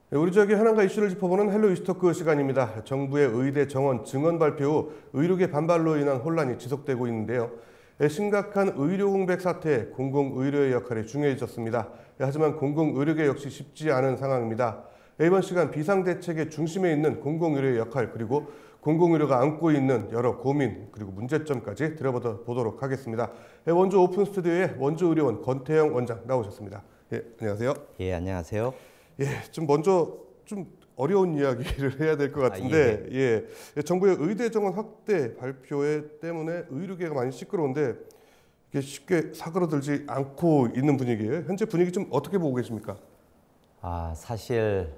네, 우리 지역의 현안과 이슈를 짚어보는 헬로 이슈토크 시간입니다. 정부의 의대 정원 증원 발표 후 의료계 반발로 인한 혼란이 지속되고 있는데요. 심각한 의료 공백 사태에 공공의료의 역할이 중요해졌습니다. 하지만 공공의료계 역시 쉽지 않은 상황입니다. 이번 시간 비상대책의 중심에 있는 공공의료의 역할, 그리고 공공의료가 안고 있는 여러 고민 그리고 문제점까지 들어보도록 하겠습니다. 원주 오픈 스튜디오에 원주의료원 권태영 원장 나오셨습니다. 안녕하세요. 예, 안녕하세요. 좀 먼저 좀 어려운 이야기를 해야 될 것 같은데, 정부의 의대 정원 확대 발표에 때문에 의료계가 많이 시끄러운데 이게 쉽게 사그러들지 않고 있는 분위기예요. 현재 분위기 좀 어떻게 보고 계십니까? 사실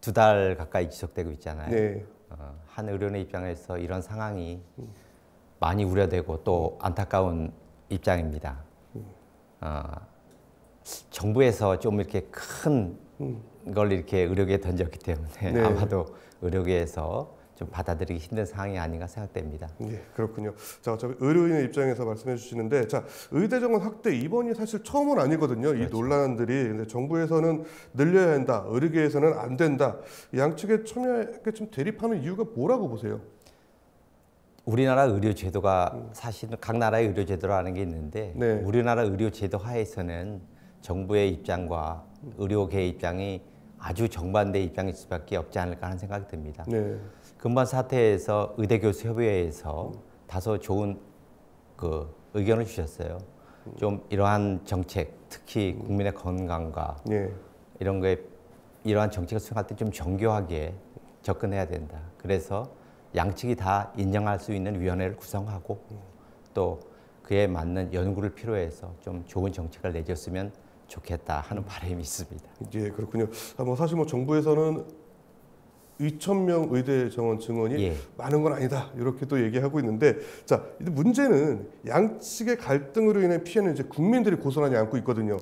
2달 가까이 지속되고 있잖아요. 네. 한 의료인의 입장에서 이런 상황이 많이 우려되고 또 안타까운 입장입니다. 정부에서 좀 이렇게 큰 걸 이렇게 의료계에 던졌기 때문에 네. 아마도 의료계에서 좀 받아들이기 힘든 상황이 아닌가 생각됩니다. 예, 그렇군요. 자, 어차피 의료인의 입장에서 말씀해 주시는데, 자, 의대 정원 확대 이번이 사실 처음은 아니거든요. 이 그렇죠. 논란들이. 근데 정부에서는 늘려야 한다, 의료계에서는 안 된다. 양측의 첨예하게 좀 대립하는 이유가 뭐라고 보세요? 우리나라 의료제도가 사실은 각 나라의 의료제도라는 게 있는데, 네. 우리나라 의료제도 하에서는 정부의 입장과 의료계의 입장이 아주 정반대 입장일 수밖에 없지 않을까 하는 생각이 듭니다. 네. 근본 사태에서 의대교수협의회에서 다소 좋은 의견을 주셨어요. 좀 이러한 정책, 특히 국민의 건강과 네. 이러한 정책을 수행할 때 좀 정교하게 접근해야 된다. 그래서 양측이 다 인정할 수 있는 위원회를 구성하고 또 그에 맞는 연구를 필요해서 좀 좋은 정책을 내줬으면 좋겠다 하는 바람이 있습니다. 예, 그렇군요. 사실 정부에서는 2,000명 의대 정원 증원이 많은 건 아니다, 이렇게 또 얘기하고 있는데, 자, 문제는 양측의 갈등으로 인해 피해는 이제 국민들이 고스란히 안고 있거든요.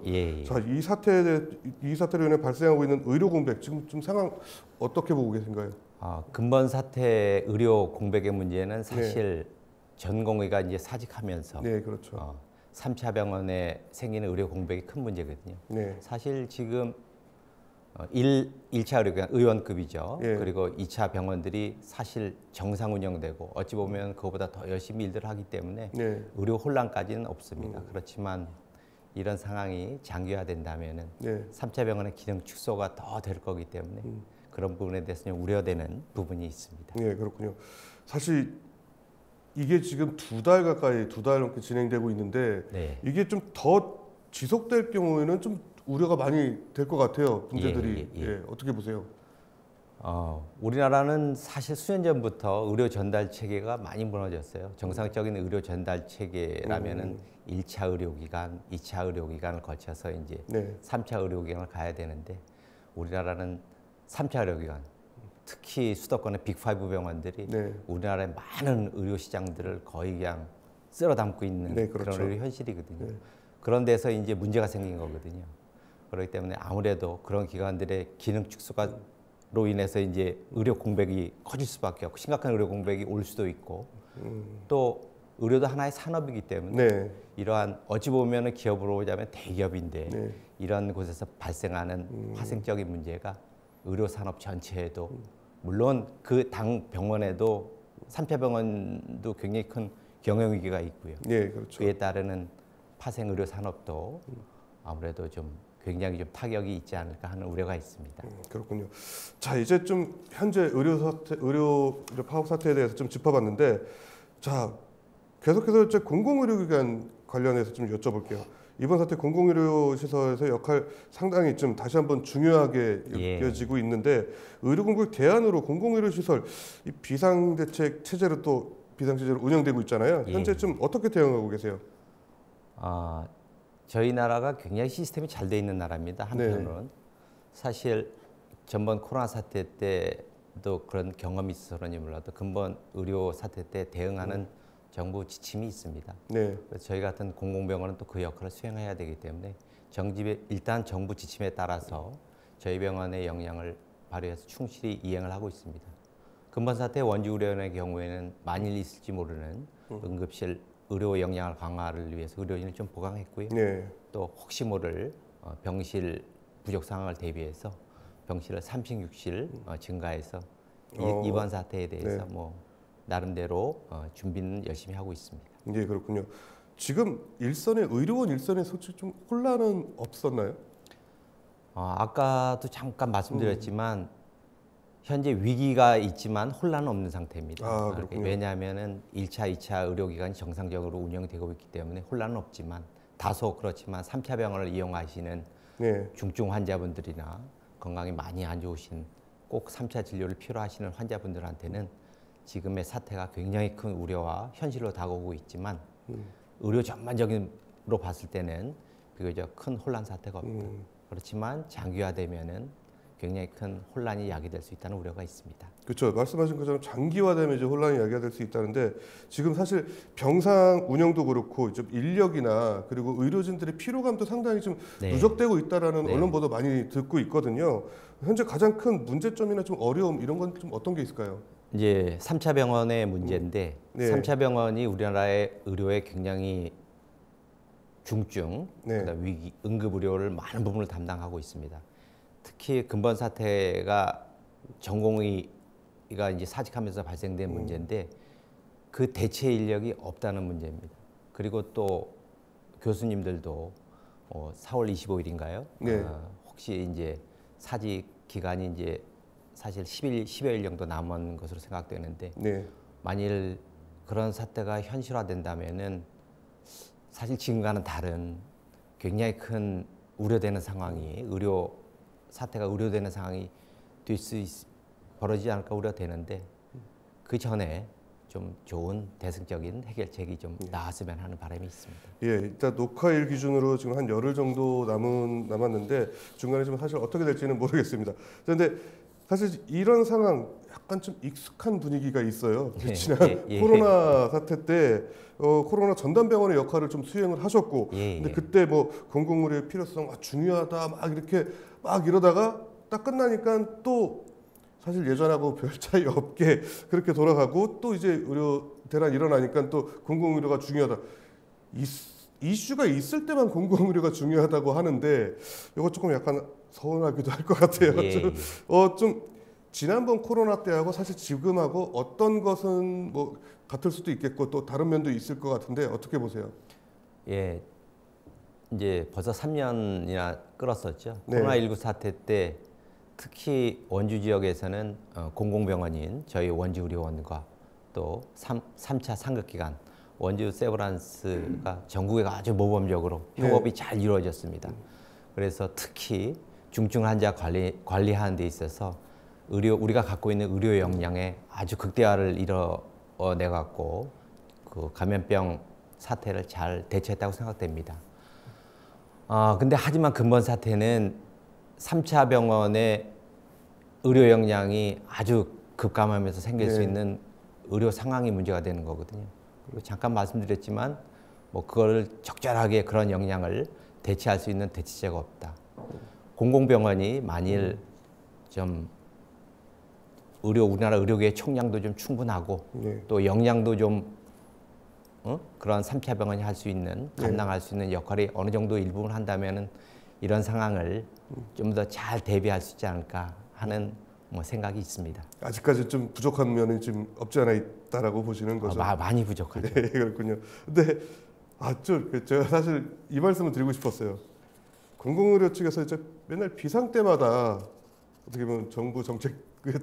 자, 이 사태로 인해 발생하고 있는 의료 공백, 지금 좀 상황 어떻게 보고 계신가요? 근본 사태 의료 공백의 문제는 사실 전공의가 이제 사직하면서 네, 그렇죠. 3차 병원에 생기는 의료 공백이 큰 문제거든요. 네. 사실 지금 1차 의료기관 의원급이죠. 그리고 2차 병원들이 사실 정상 운영되고 어찌 보면 그거보다 더 열심히 일들을 하기 때문에 의료 혼란까지는 없습니다. 그렇지만 이런 상황이 장기화된다면은 3차 병원의 기능 축소가 더 될 거기 때문에 그런 부분에 대해서 우려되는 부분이 있습니다. 네, 그렇군요. 사실 이게 지금 2달 가까이, 2달 넘게 진행되고 있는데 이게 좀 더 지속될 경우에는 좀 우려가 많이 될 것 같아요. 문제들이. 어떻게 보세요? 우리나라는 사실 수년 전부터 의료 전달 체계가 많이 무너졌어요. 정상적인 의료 전달 체계라면은 1차 의료기관, 2차 의료기관을 거쳐서 이제 3차 의료기관을 가야 되는데, 우리나라는 3차 의료기관, 특히 수도권의 빅5 병원들이 우리나라의 많은 의료 시장들을 거의 그냥 쓸어 담고 있는 그렇죠. 그런 의료 현실이거든요. 그런 데서 이제 문제가 생긴 거거든요. 그렇기 때문에 아무래도 그런 기관들의 기능 축소로 인해서 이제 의료 공백이 커질 수밖에 없고, 심각한 의료 공백이 올 수도 있고, 또 의료도 하나의 산업이기 때문에 이러한 어찌 보면은 기업으로 보자면 대기업인데 이런 곳에서 발생하는 파생적인 문제가 의료 산업 전체에도, 물론 그 당 병원에도 3차 병원도 굉장히 큰 경영 위기가 있고요. 그렇죠. 그에 따르는 파생 의료 산업도 아무래도 좀 굉장히 좀 타격이 있지 않을까 하는 우려가 있습니다. 그렇군요. 자, 이제 좀 현재 의료 파업 사태에 대해서 좀 짚어봤는데, 자, 계속해서 이제 공공의료기관 관련해서 좀 여쭤볼게요. 이번 사태 공공의료 시설에서 역할 상당히 좀 다시 한번 중요하게 느껴지고 있는데, 의료 공백 대안으로 공공의료 시설 이 비상대책 체제로 또 비상체제로 운영되고 있잖아요. 현재 좀 어떻게 대응하고 계세요? 저희 나라가 굉장히 시스템이 잘 돼 있는 나라입니다. 한편으로는 사실 전번 코로나 사태 때도 그런 경험이 있어서 그런지 몰라도 근본 의료 사태 때 대응하는 정부 지침이 있습니다. 그래서 저희 같은 공공병원은 또 그 역할을 수행해야 되기 때문에 일단 정부 지침에 따라서 저희 병원의 역량을 발휘해서 충실히 이행을 하고 있습니다. 근본 사태 원주의료원의 경우에는 만일 있을지 모르는 응급실 의료 역량을 강화를 위해서 의료진을 좀 보강했고요. 또 혹시 모를 병실 부족 상황을 대비해서 병실을 36실 증가해서 어, 이번 사태에 대해서 네. 뭐 나름대로 준비는 열심히 하고 있습니다. 예, 그렇군요. 지금 의료원 일선에 솔직히 좀 혼란은 없었나요? 아까도 잠깐 말씀드렸지만 현재 위기가 있지만 혼란은 없는 상태입니다. 아, 그렇군요. 왜냐하면은 1차, 2차 의료기관이 정상적으로 운영되고 있기 때문에 혼란은 없지만 다소 그렇지만 3차 병원을 이용하시는 네. 중증 환자분들이나 건강이 많이 안 좋으신 꼭 3차 진료를 필요로 하시는 환자분들한테는 지금의 사태가 굉장히 큰 우려와 현실로 다가오고 있지만 의료 전반적으로 봤을 때는 비교적 큰 혼란 사태가 없다. 그렇지만 장기화되면은 굉장히 큰 혼란이 야기될 수 있다는 우려가 있습니다. 그렇죠. 말씀하신 것처럼 장기화되면 이제 혼란이 야기가 될 수 있다는데 지금 사실 병상 운영도 그렇고 좀 인력이나 그리고 의료진들의 피로감도 상당히 좀 네. 누적되고 있다라는 네. 언론 보도 많이 듣고 있거든요. 현재 가장 큰 문제점이나 좀 어려움 이런 건 좀 어떤 게 있을까요? 이제 3차 병원의 문제인데 네. 3차 병원이 우리나라의 의료에 굉장히 중증, 네. 그다음 위기, 응급 의료를 많은 부분을 담당하고 있습니다. 특히 근본 사태가 전공의가 이제 사직하면서 발생된 문제인데 그 대체 인력이 없다는 문제입니다. 그리고 또 교수님들도 4월 25일인가요? 네. 혹시 이제 사직 기간이 이제 사실 10여일 정도 남은 것으로 생각되는데 네. 만일 그런 사태가 현실화된다면은 사실 지금과는 다른 굉장히 큰 우려되는 상황이 사태가 우려되는 상황이 벌어지지 않을까 우려되는데 그 전에 좀 좋은 대승적인 해결책이 좀 나왔으면 하는 바람이 있습니다. 예, 일단 녹화일 기준으로 지금 한 열흘 정도 남았는데 중간에 좀 사실 어떻게 될지는 모르겠습니다. 그런데 사실 이런 상황 약간 좀 익숙한 분위기가 있어요. 예, 지난 예. 코로나 사태 때 코로나 전담병원의 역할을 좀 수행을 하셨고, 예, 근데 예. 그때 뭐 공공의료의 필요성 중요하다 막 이렇게 막 이러다가 딱 끝나니까 또 사실 예전하고 별 차이 없게 그렇게 돌아가고 또 이제 의료 대란 일어나니까 또 공공의료가 중요하다. 이슈가 있을 때만 공공의료가 중요하다고 하는데 이거 조금 약간 서운하기도 할 것 같아요. 예, 좀 지난번 코로나 때하고 사실 지금하고 어떤 것은 뭐 같을 수도 있겠고 또 다른 면도 있을 것 같은데 어떻게 보세요? 예, 이제 벌써 3년이나 끌었었죠. 네. 코로나19 사태 때 특히 원주 지역에서는 공공병원인 저희 원주의료원과 또 3차 상급기관 원주 세브란스가 전국에 아주 모범적으로 협업이 잘 이루어졌습니다. 그래서 특히 중증 환자 관리하는 데 있어서 우리가 갖고 있는 의료 역량에 아주 극대화를 이뤄내 갖고 그 감염병 사태를 잘 대처했다고 생각됩니다. 근데 하지만 근본 사태는 3차 병원의 의료 역량이 아주 급감하면서 생길 수 있는 의료 상황이 문제가 되는 거거든요. 그리고 잠깐 말씀드렸지만 뭐 그걸 적절하게 그런 역량을 대체할 수 있는 대체제가 없다. 공공병원이 만일 좀 우리나라 의료계의 총량도 좀 충분하고 또 역량도 좀 그런 3차 병원이 할 수 있는 감당할 수 있는 역할이 어느 정도 일부분 한다면은 이런 상황을 좀 더 잘 대비할 수 있지 않을까 하는 뭐 생각이 있습니다. 아직까지 좀 부족한 면이 좀 없지 않아 있다라고 보시는 거죠? 많이 부족하죠. 네, 그렇군요. 근데 제가 사실 이 말씀을 드리고 싶었어요. 공공의료 측에서 이제 맨날 비상 때마다 어떻게 보면 정부 정책에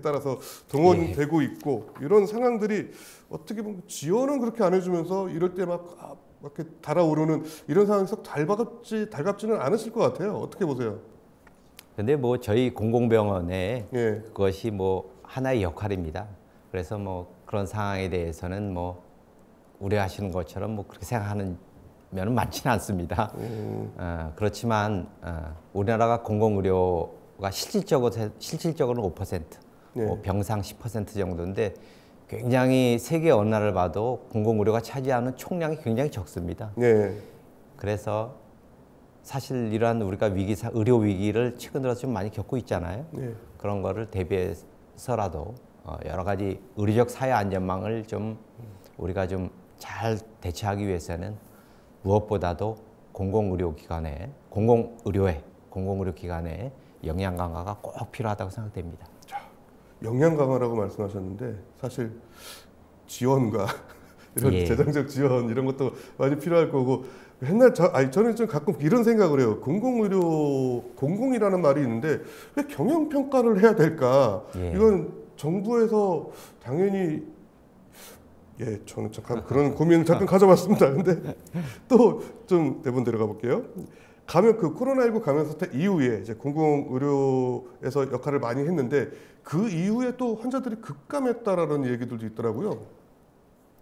따라서 동원되고 있고 이런 상황들이 어떻게 보면 지원은 그렇게 안 해주면서 이럴 때 막 이렇게 달아오르는 이런 상황에서 달갑지는 않으실 것 같아요. 어떻게 보세요? 근데 뭐 저희 공공병원에 예. 그것이 뭐 하나의 역할입니다. 그래서 뭐 그런 상황에 대해서는 뭐 우려하시는 것처럼 뭐 그렇게 생각하는 면은 많지는 않습니다. 그렇지만 우리나라가 공공의료가 실질적으로는 5%, 뭐 병상 10% 정도인데 굉장히 세계 어느 나라를 봐도 공공의료가 차지하는 총량이 굉장히 적습니다. 네. 그래서 사실 이러한 우리가 의료 위기를 최근 들어서 좀 많이 겪고 있잖아요. 그런 거를 대비해서라도 여러 가지 의료적 사회 안전망을 좀 우리가 좀 잘 대처하기 위해서는 무엇보다도 공공의료기관에 영양 강화가 꼭 필요하다고 생각됩니다. 영양 강화라고 말씀하셨는데 사실 지원과 이런 예. 재정적 지원 이런 것도 많이 필요할 거고 맨날 저는 좀 가끔 이런 생각을 해요. 공공이라는 말이 있는데 왜 경영 평가를 해야 될까? 예. 이건 정부에서 당연히 저는 잠깐 그런 고민을 잠깐 가져봤습니다. 근데 또 좀 대본 들어가 볼게요. 코로나19 감염 사태 이후에 이제 공공의료에서 역할을 많이 했는데 그 이후에 또 환자들이 급감했다라는 얘기들도 있더라고요.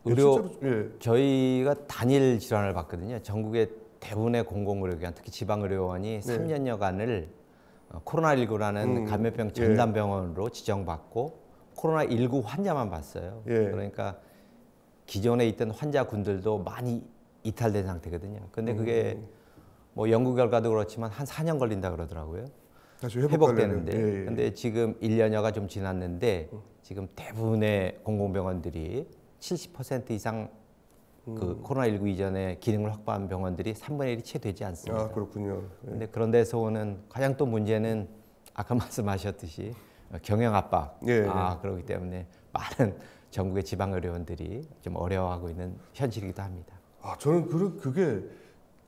의료 실제로, 저희가 단일 질환을 봤거든요. 전국의 대부분의 공공의료기관, 특히 지방의료원이 3년여간을 코로나19라는 감염병 전담병원으로 지정받고 코로나19 환자만 봤어요. 그러니까 기존에 있던 환자군들도 많이 이탈된 상태거든요. 근데 그게 뭐 연구 결과도 그렇지만 한 4년 걸린다 그러더라고요. 다시 회복되는데. 예. 근데 지금 1년여가 좀 지났는데 지금 대부분의 공공병원들이 70% 이상 그 코로나19 이전에 기능을 확보한 병원들이 3분의 1이 채 되지 않습니다. 아, 그렇군요. 근데 그런 데서 오는 가장 또 문제는 아까 말씀하셨듯이 경영 압박. 그렇기 때문에 많은 전국의 지방의료원들이 좀 어려워하고 있는 현실이기도 합니다. 저는 그게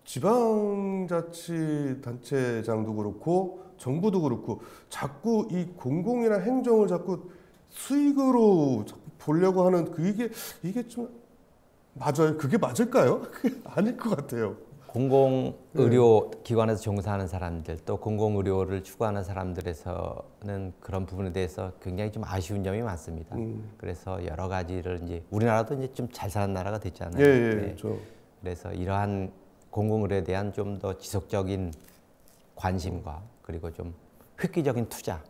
지방자치단체장도 그렇고 정부도 그렇고 자꾸 이 공공이나 행정을 자꾸 수익으로 자꾸 보려고 하는 이게 좀 맞아요? 그게 맞을까요? 그게 아닐 것 같아요. 공공의료 기관에서 종사하는 사람들 또 공공의료를 추구하는 사람들에서는 그런 부분에 대해서 굉장히 좀 아쉬운 점이 많습니다. 그래서 여러 가지를 이제 우리나라도 이제 좀 잘 사는 나라가 됐잖아요. 그래서 이러한 공공의료에 대한 좀 더 지속적인 관심과 그리고 좀 획기적인 투자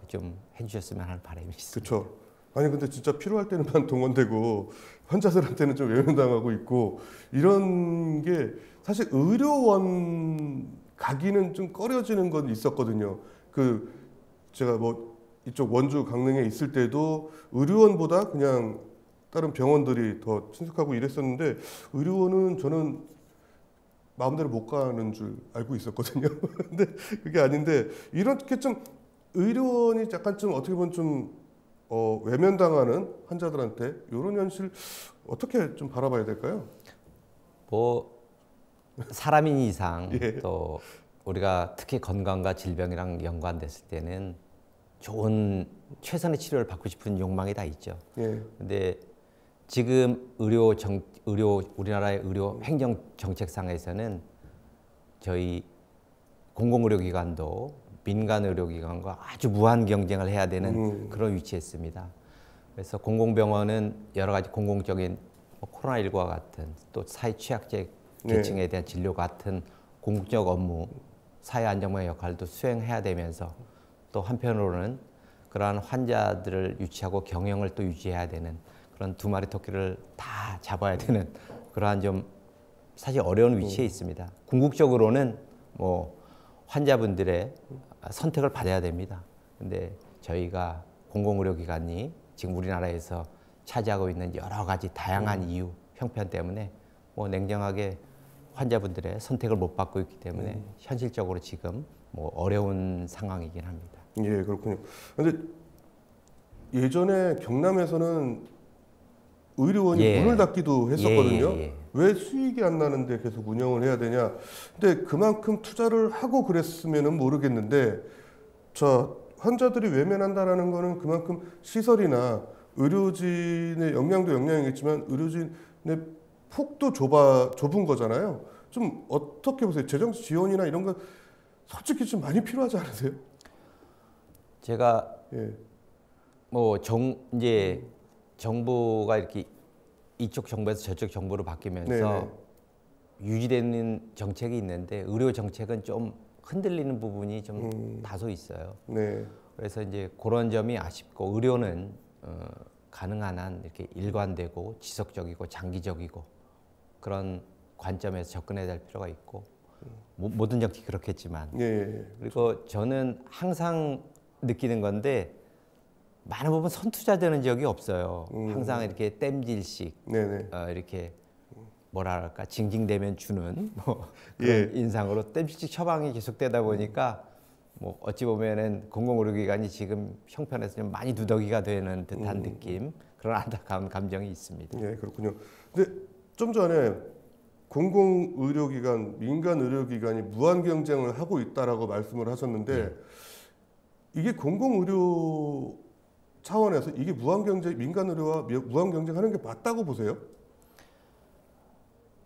좀 해주셨으면 하는 바람이 있습니다. 그렇죠. 아니 근데 진짜 필요할 때는만 동원되고 환자들한테는 좀 외면당하고 있고 이런 게 사실 의료원 가기는 좀 꺼려지는 건 있었거든요. 제가 뭐 이쪽 원주 강릉에 있을 때도 의료원보다 그냥 다른 병원들이 더 친숙하고 이랬었는데 의료원은 저는 마음대로 못 가는 줄 알고 있었거든요. 근데 그게 아닌데 이렇게 좀 의료원이 약간 좀 어떻게 보면 좀 외면당하는 환자들한테 이런 현실 어떻게 좀 바라봐야 될까요? 뭐 사람인 이상 또 우리가 특히 건강과 질병이랑 연관됐을 때는 좋은 최선의 치료를 받고 싶은 욕망이 다 있죠. 근데 지금 우리나라의 의료 행정 정책상에서는 저희 공공의료기관도 민간 의료기관과 아주 무한 경쟁을 해야 되는 그런 위치에 있습니다. 그래서 공공병원은 여러 가지 공공적인 코로나19와 같은 또 사회 취약계 계층에 대한 진료 같은 공적 업무, 사회 안정망의 역할도 수행해야 되면서 또 한편으로는 그러한 환자들을 유치하고 경영을 또 유지해야 되는 그런 두 마리 토끼를 다 잡아야 되는 그러한 좀 사실 어려운 위치에 있습니다. 궁극적으로는 뭐 환자분들의 선택을 받아야 됩니다. 근데 저희가 공공의료기관이 지금 우리나라에서 차지하고 있는 여러 가지 다양한 이유, 형편 때문에 뭐 냉정하게 환자분들의 선택을 못 받고 있기 때문에 현실적으로 지금 뭐 어려운 상황이긴 합니다. 예, 그렇군요. 근데 예전에 경남에서는 의료원이 문을 닫기도 했었거든요. 왜 수익이 안 나는데 계속 운영을 해야 되냐. 근데 그만큼 투자를 하고 그랬으면은 모르겠는데, 환자들이 외면한다라는 거는 그만큼 시설이나 의료진의 역량도 역량이겠지만 의료진의 폭도 좁은 거잖아요. 좀 어떻게 보세요? 재정 지원이나 이런 건 솔직히 좀 많이 필요하지 않으세요? 제가 뭐 이제 정부가 이렇게 이쪽 정부에서 저쪽 정부로 바뀌면서 유지되는 정책이 있는데 의료 정책은 좀 흔들리는 부분이 좀 다소 있어요. 그래서 이제 그런 점이 아쉽고 의료는 가능한 한 이렇게 일관되고 지속적이고 장기적이고 그런 관점에서 접근해야 될 필요가 있고 모든 정책이 그렇겠지만 그리고 저는 항상 느끼는 건데 많은 부분 선투자되는 적이 없어요. 항상 이렇게 땜질식 이렇게 뭐랄까 징징대면 주는 뭐 그런 인상으로 땜질식 처방이 계속되다 보니까 뭐 어찌 보면은 공공의료기관이 지금 형편에서 좀 많이 누더기가 되는 듯한 느낌, 그런 안타까운 감정이 있습니다. 예, 그렇군요. 근데 좀 전에 공공의료기관, 민간의료기관이 무한 경쟁을 하고 있다라고 말씀을 하셨는데 이게 공공의료 차원에서 이게 무한 경쟁, 민간의료와 무한 경쟁하는 게 맞다고 보세요?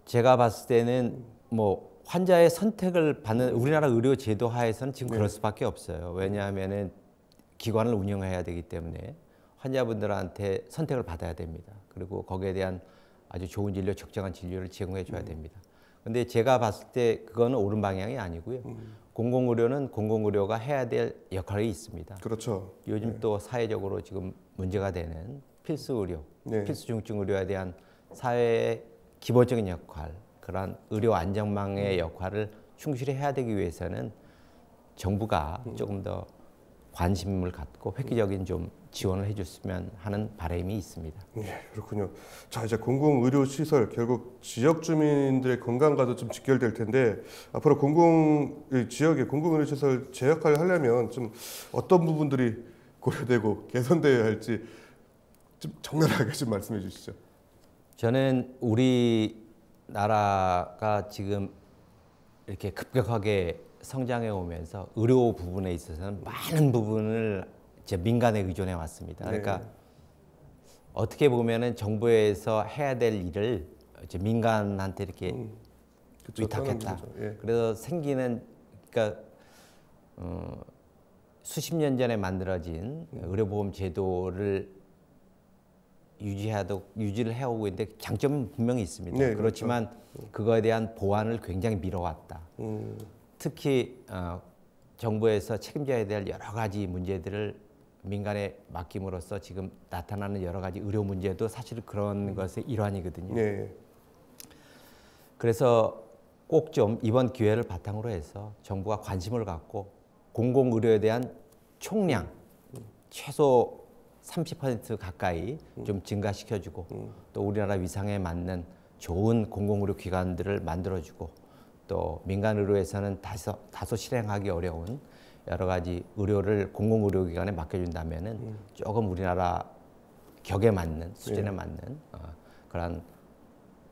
제가 봤을 때는 뭐 환자의 선택을 받는 우리나라 의료 제도 하에서는 지금 그럴 수밖에 없어요. 왜냐하면은 기관을 운영해야 되기 때문에 환자분들한테 선택을 받아야 됩니다. 그리고 거기에 대한 아주 좋은 진료, 적정한 진료를 제공해 줘야 됩니다. 근데 제가 봤을 때 그거는 옳은 방향이 아니고요. 공공의료는 공공의료가 해야 될 역할이 있습니다. 그렇죠. 요즘 또 사회적으로 지금 문제가 되는 필수 의료, 필수 중증 의료에 대한 사회의 기본적인 역할, 그러한 의료 안전망의 역할을 충실히 해야 되기 위해서는 정부가 조금 더 관심을 갖고 획기적인 좀 지원을 해줬으면 하는 바람이 있습니다. 예, 그렇군요. 자, 이제 공공의료시설 결국 지역 주민들의 건강과도 좀 직결될 텐데 앞으로 지역의 공공의료시설 제 역할을 하려면 좀 어떤 부분들이 고려되고 개선되어야 할지 좀 적나라하게 좀 말씀해 주시죠. 저는 우리나라가 지금 이렇게 급격하게 성장해 오면서 의료 부분에 있어서는 많은 부분을 이제 민간에 의존해 왔습니다. 그러니까 어떻게 보면은 정부에서 해야 될 일을 이제 민간한테 이렇게 위탁했다. 그래서 생기는 그러니까 수십 년 전에 만들어진 의료보험 제도를 유지를 해오고 있는데 장점은 분명히 있습니다. 네, 그렇지만 그거에 대한 보완을 굉장히 미뤄왔다. 특히 정부에서 책임져야 될 여러 가지 문제들을 민간에 맡김으로써 지금 나타나는 여러 가지 의료 문제도 사실 그런 것의 일환이거든요. 네. 그래서 꼭 좀 이번 기회를 바탕으로 해서 정부가 관심을 갖고 공공의료에 대한 총량 최소 30% 가까이 좀 증가시켜주고 또 우리나라 위상에 맞는 좋은 공공의료 기관들을 만들어주고 또 민간의료에서는 다소 실행하기 어려운 여러 가지 의료를 공공의료기관에 맡겨준다면은 조금 우리나라 격에 맞는 수준에 맞는 그런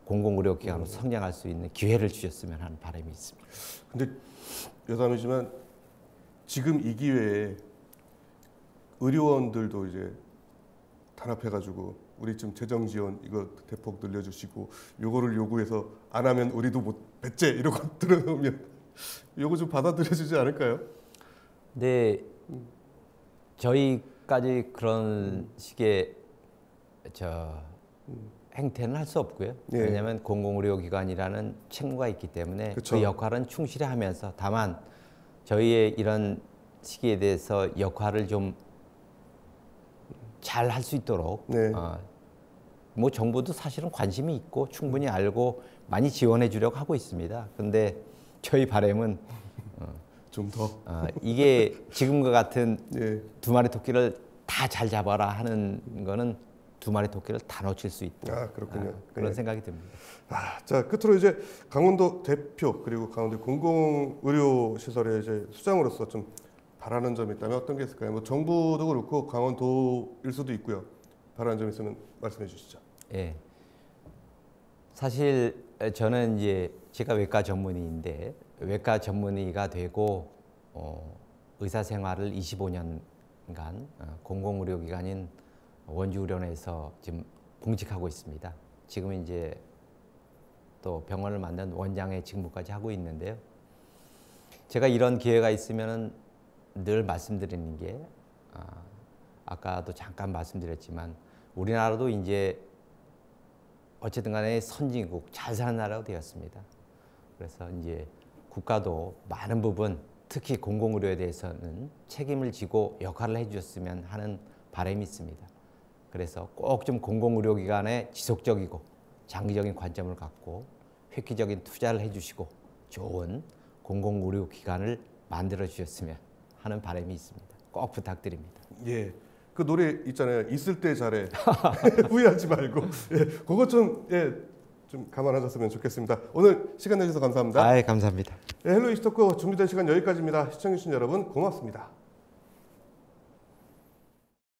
공공의료기관으로 성장할 수 있는 기회를 주셨으면 하는 바람이 있습니다. 근데 여담이지만 지금 이 기회에 의료원들도 이제 단합해가지고 우리 좀 재정 지원 이거 대폭 늘려주시고 요거를 요구해서 안 하면 우리도 못 배째 이러고 들어오면 요거 좀 받아들여지지 않을까요? 네, 저희까지 그런 식의 행태는 할 수 없고요. 왜냐하면 공공의료기관이라는 책무가 있기 때문에 그 역할은 충실히 하면서 다만 저희의 이런 시기에 대해서 역할을 좀 잘 할 수 있도록 뭐 정부도 사실은 관심이 있고 충분히 알고 많이 지원해 주려고 하고 있습니다. 근데 저희 바람은 좀 더 이게 지금과 같은 두 마리 토끼를 다 잘 잡아라 하는 거는 두 마리 토끼를 다 놓칠 수 있다. 그렇군요. 그런 생각이 듭니다. 자, 끝으로 이제 강원도 대표 그리고 강원도 공공의료시설의 이제 수장으로서 좀 바라는 점이 있다면 어떤 게 있을까요? 뭐 정부도 그렇고 강원도일 수도 있고요. 바라는 점 있으면 말씀해 주시죠. 예. 사실 저는 이제 제가 외과 전문의인데 외과 전문의가 되고 의사 생활을 25년간 공공의료기관인 원주의료원에서 지금 봉직하고 있습니다. 지금 이제 또 병원을 만든 원장의 직무까지 하고 있는데요. 제가 이런 기회가 있으면은 늘 말씀드리는 게 아까도 잠깐 말씀드렸지만 우리나라도 이제 어쨌든 간에 선진국 잘 사는 나라가 되었습니다. 그래서 이제 국가도 많은 부분 특히 공공의료에 대해서는 책임을 지고 역할을 해주셨으면 하는 바람이 있습니다. 그래서 꼭 좀 공공의료기관에 지속적이고 장기적인 관점을 갖고 획기적인 투자를 해주시고 좋은 공공의료기관을 만들어 주셨으면 하는 바람이 있습니다. 꼭 부탁드립니다. 예, 그 노래 있잖아요. 있을 때 잘해. 후회하지 말고. 그거 좀 감안하셨으면 좋겠습니다. 오늘 시간 내주셔서 감사합니다. 감사합니다. 헬로 이스토크 준비된 시간 여기까지입니다. 시청해주신 여러분 고맙습니다.